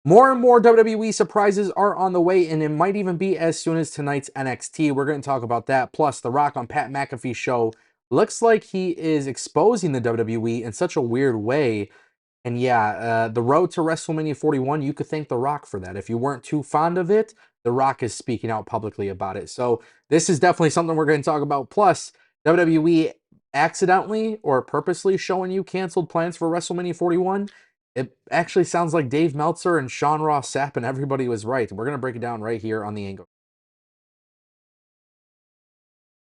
More and more WWE surprises are on the way, and it might even be as soon as tonight's NXT. We're going to talk about that. Plus, The Rock on Pat McAfee's show looks like he is exposing the WWE in such a weird way. And yeah, the road to WrestleMania 41, you could thank The Rock for that. If you weren't too fond of it, The Rock is speaking out publicly about it. So this is definitely something we're going to talk about. Plus, WWE accidentally or purposely showing you canceled plans for WrestleMania 41. It actually sounds like Dave Meltzer and Sean Ross Sapp and everybody was right. We're going to break it down right here on the Ango.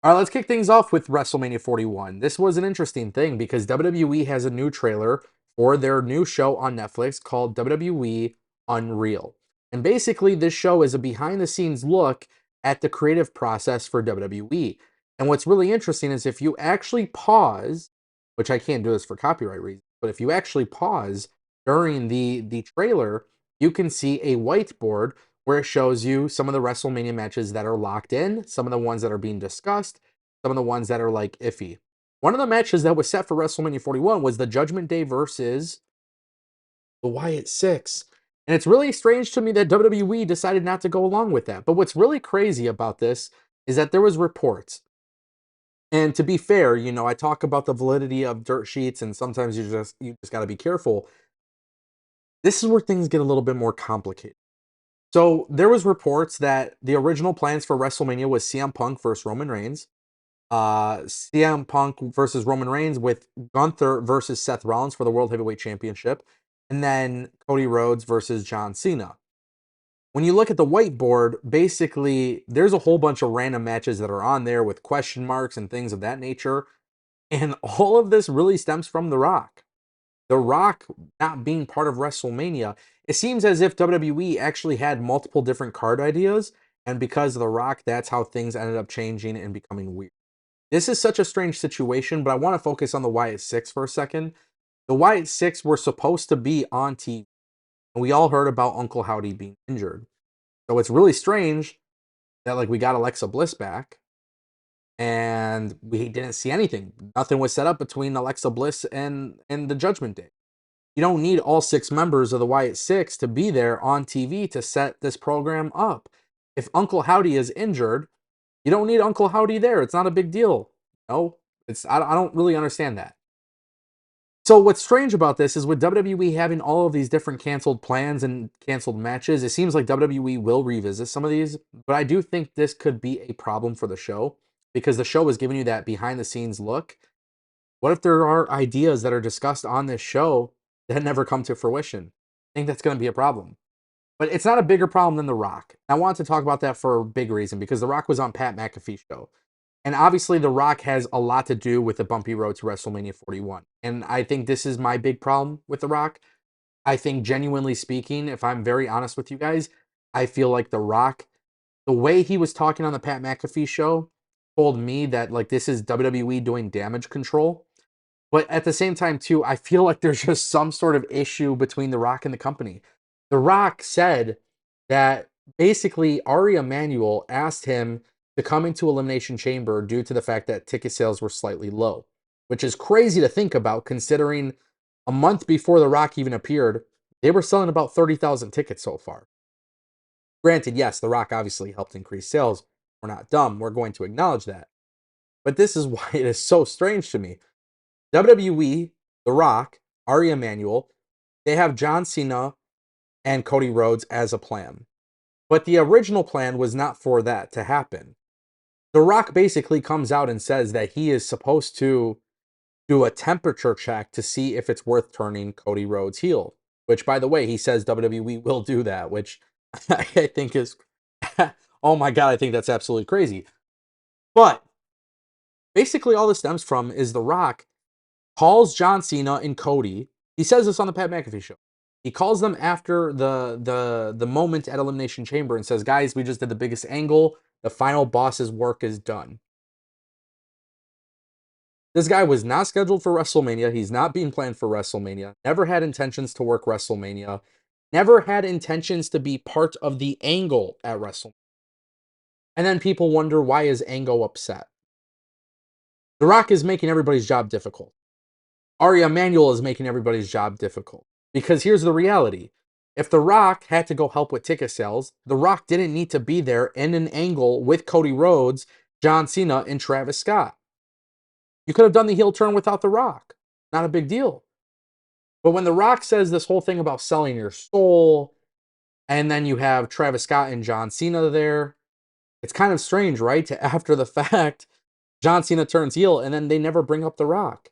All right, let's kick things off with WrestleMania 41. This was an interesting thing because WWE has a new trailer for their new show on Netflix called WWE Unreal. And basically, this show is a behind the scenes look at the creative process for WWE. And what's really interesting is if you actually pause, which I can't do this for copyright reasons, but if you actually pause during the trailer, you can see a whiteboard where it shows you some of the WrestleMania matches that are locked in, some of the ones that are being discussed, some of the ones that are like iffy. One of the matches that was set for WrestleMania 41 was the Judgment Day versus the Wyatt Six. And it's really strange to me that WWE decided not to go along with that. But what's really crazy about this is that there was reports. And to be fair, you know, I talk about the validity of dirt sheets and sometimes you just got to be careful. This is where things get a little bit more complicated. So there was reports that the original plans for WrestleMania was CM Punk versus Roman Reigns, CM Punk versus Roman Reigns with Gunther versus Seth Rollins for the World Heavyweight Championship, and then Cody Rhodes versus John Cena. When you look at the whiteboard, basically there's a whole bunch of random matches that are on there with question marks and things of that nature, and all of this really stems from The Rock. The Rock not being part of WrestleMania, it seems as if WWE actually had multiple different card ideas, and because of The Rock, that's how things ended up changing and becoming weird. This is such a strange situation, but I want to focus on the Wyatt Six for a second. The Wyatt Six were supposed to be on TV, and we all heard about Uncle Howdy being injured. So it's really strange that like we got Alexa Bliss back, and we didn't see anything. Nothing was set up between Alexa Bliss and the Judgment Day. You don't need all six members of the Wyatt Six to be there on TV to set this program up. If Uncle Howdy is injured, you don't need Uncle Howdy there. It's not a big deal. No, I don't really understand that. So what's strange about this is with WWE having all of these different canceled plans and canceled matches, it seems like WWE will revisit some of these, but I do think this could be a problem for the show because the show is giving you that behind the scenes look. What if there are ideas that are discussed on this show that never come to fruition? I think that's going to be a problem. But it's not a bigger problem than The Rock. I want to talk about that for a big reason because The Rock was on Pat McAfee's show. And obviously, The Rock has a lot to do with the bumpy road to WrestleMania 41. And I think this is my big problem with The Rock. I think, genuinely speaking, if I'm very honest with you guys, I feel like The Rock, the way he was talking on the Pat McAfee show, told me that like this is WWE doing damage control. But at the same time, too, I feel like there's just some sort of issue between The Rock and the company. The Rock said that basically Ari Emanuel asked him to come into Elimination Chamber due to the fact that ticket sales were slightly low, which is crazy to think about considering a month before The Rock even appeared, they were selling about 30,000 tickets so far. Granted, yes, The Rock obviously helped increase sales. We're not dumb. We're going to acknowledge that. But this is why it is so strange to me. WWE, The Rock, Ari Emanuel, they have John Cena and Cody Rhodes as a plan. But the original plan was not for that to happen. The Rock basically comes out and says that he is supposed to do a temperature check to see if it's worth turning Cody Rhodes heel. Which, by the way, he says WWE will do that, which I think is, oh my God, I think that's absolutely crazy. But basically, all this stems from is The Rock calls John Cena and Cody. He says this on the Pat McAfee show. He calls them after the moment at Elimination Chamber and says, "Guys, we just did the biggest angle. The final boss's work is done." This guy was not scheduled for WrestleMania. He's not being planned for WrestleMania. Never had intentions to work WrestleMania. Never had intentions to be part of the angle at WrestleMania. And then people wonder, why is Ango upset? The Rock is making everybody's job difficult. Ari Emanuel is making everybody's job difficult. Because here's the reality. If The Rock had to go help with ticket sales, The Rock didn't need to be there in an angle with Cody Rhodes, John Cena, and Travis Scott. You could have done the heel turn without The Rock. Not a big deal. But when The Rock says this whole thing about selling your soul, and then you have Travis Scott and John Cena there, it's kind of strange, right? To after the fact, John Cena turns heel, and then they never bring up The Rock.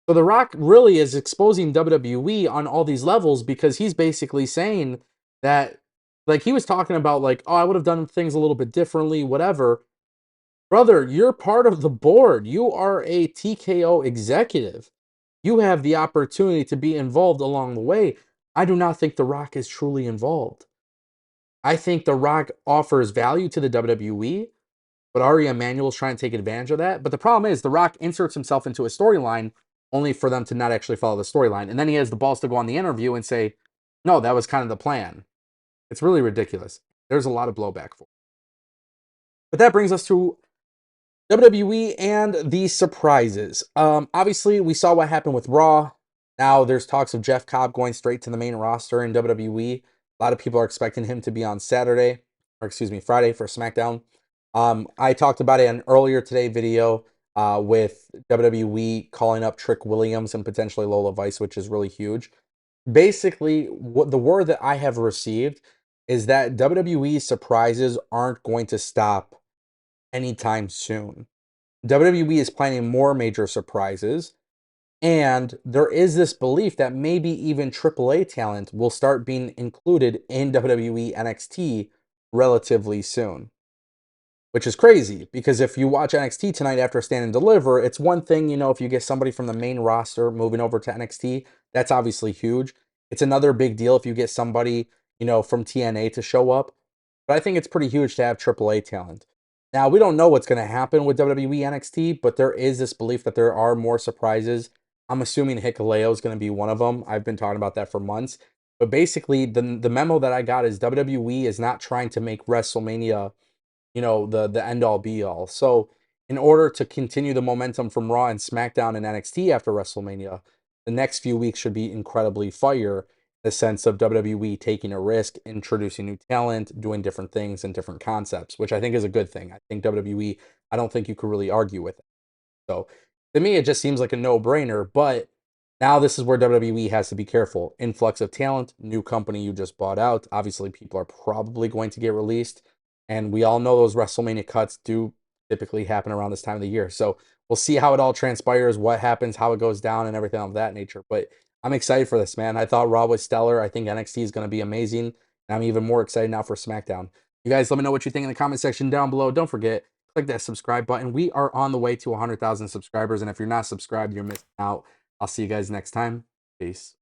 So The Rock really is exposing WWE on all these levels because he's basically saying that, like, he was talking about, like, oh, I would have done things a little bit differently, whatever. Brother, you're part of the board. You are a TKO executive. You have the opportunity to be involved along the way. I do not think The Rock is truly involved. I think The Rock offers value to the WWE, but Ari Emanuel's trying to take advantage of that. But the problem is, The Rock inserts himself into a storyline only for them to not actually follow the storyline. And then he has the balls to go on the interview and say, no, that was kind of the plan. It's really ridiculous. There's a lot of blowback for it. But that brings us to WWE and the surprises. Obviously, we saw what happened with Raw. Now there's talks of Jeff Cobb going straight to the main roster in WWE. A lot of people are expecting him to be on Friday for SmackDown. I talked about it in an earlier today video with WWE calling up Trick Williams and potentially Lola Vice, which is really huge. Basically, what the word that I have received is that WWE surprises aren't going to stop anytime soon. WWE is planning more major surprises, and there is this belief that maybe even AAA talent will start being included in WWE NXT relatively soon. Which is crazy, because if you watch NXT tonight after Stand and Deliver, it's one thing, if you get somebody from the main roster moving over to NXT, that's obviously huge. It's another big deal if you get somebody, from TNA to show up. But I think it's pretty huge to have AAA talent. Now, we don't know what's going to happen with WWE NXT, but there is this belief that there are more surprises. I'm assuming Hikuleo is going to be one of them. I've been talking about that for months. But basically, the memo that I got is WWE is not trying to make WrestleMania the end all be all. So in order to continue the momentum from Raw and SmackDown and NXT after WrestleMania, the next few weeks should be incredibly fire in the sense of WWE taking a risk, introducing new talent, doing different things and different concepts, which I think is a good thing. I think WWE, I don't think you could really argue with it. So to me, it just seems like a no-brainer, but now this is where WWE has to be careful. Influx of talent, new company you just bought out. Obviously, people are probably going to get released. And we all know those WrestleMania cuts do typically happen around this time of the year. So we'll see how it all transpires, what happens, how it goes down, and everything of that nature. But I'm excited for this, man. I thought Raw was stellar. I think NXT is going to be amazing. And I'm even more excited now for SmackDown. You guys let me know what you think in the comment section down below. Don't forget, click that subscribe button. We are on the way to 100,000 subscribers. And if you're not subscribed, you're missing out. I'll see you guys next time. Peace.